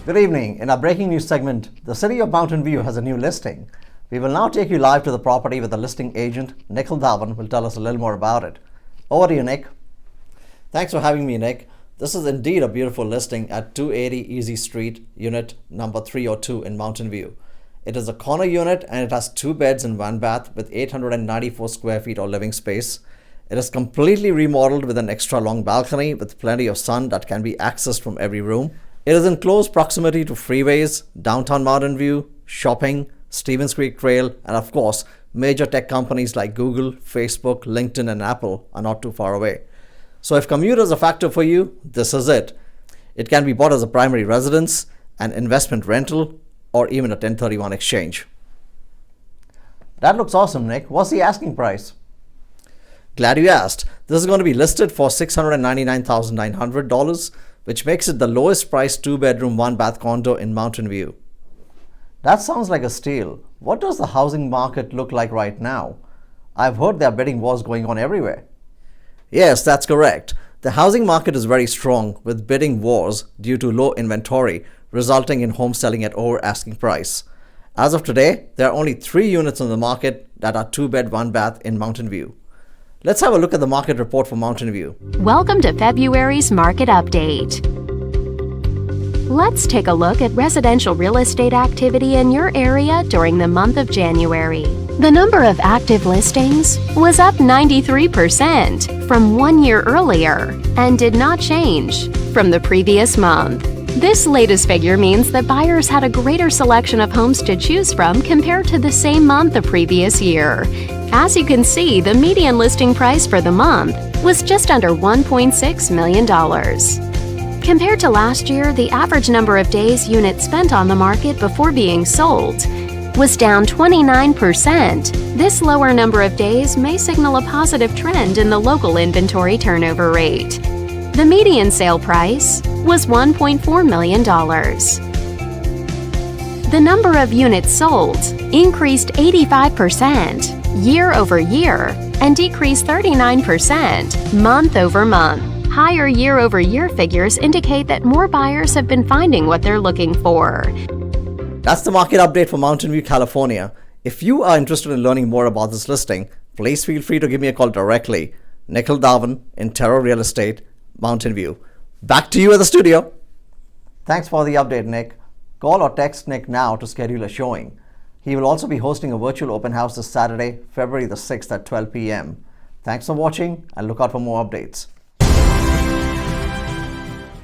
Good evening. In our breaking news segment, the City of Mountain View has a new listing. We will now take you live to the property with the listing agent, Nick will tell us a little more about it. Over to you, Nick. Thanks for having me, Nick. This is indeed a beautiful listing at 280 Easy Street, unit number 302 in Mountain View. It is a corner unit and it has 2 beds and 1 bath with 894 square feet of living space. It is completely remodeled with an extra long balcony with plenty of sun that can be accessed from every room. It is in close proximity to freeways, downtown Mountain View, shopping, Stevens Creek Trail, and of course, major tech companies like Google, Facebook, LinkedIn, and Apple are not too far away. So if commute is a factor for you, this is it. It can be bought as a primary residence, an investment rental, or even a 1031 exchange. That looks awesome, Nick. What's the asking price? Glad you asked. This is going to be listed for $699,900, which makes it the lowest priced 2-bedroom, 1-bath condo in Mountain View. That sounds like a steal. What does the housing market look like right now? I've heard there are bidding wars going on everywhere. Yes, that's correct. The housing market is very strong with bidding wars due to low inventory, resulting in homes selling at over asking price. As of today, there are only 3 units on the market that are 2-bed, 1-bath in Mountain View. Let's have a look at the market report for Mountain View. Welcome to February's Market Update. Let's take a look at residential real estate activity in your area during the month of January. The number of active listings was up 93% from 1 year earlier and did not change from the previous month. This latest figure means that buyers had a greater selection of homes to choose from compared to the same month the previous year. As you can see, the median listing price for the month was just under $1.6 million. Compared to last year, the average number of days units spent on the market before being sold was down 29%. This lower number of days may signal a positive trend in the local inventory turnover rate. The median sale price was $1.4 million. The number of units sold increased 85% year over year and decreased 39% month over month. Higher year-over-year figures indicate that more buyers have been finding what they're looking for. That's the market update for Mountain View, California. If you are interested in learning more about this listing, please feel free to give me a call directly. Nick in Terra Real Estate, Mountain View. Back to you at the studio. Thanks for the update, Nick. Call or text Nick now to schedule a showing. He will also be hosting a virtual open house this Saturday, February the 6th at 12 p.m. Thanks for watching and look out for more updates.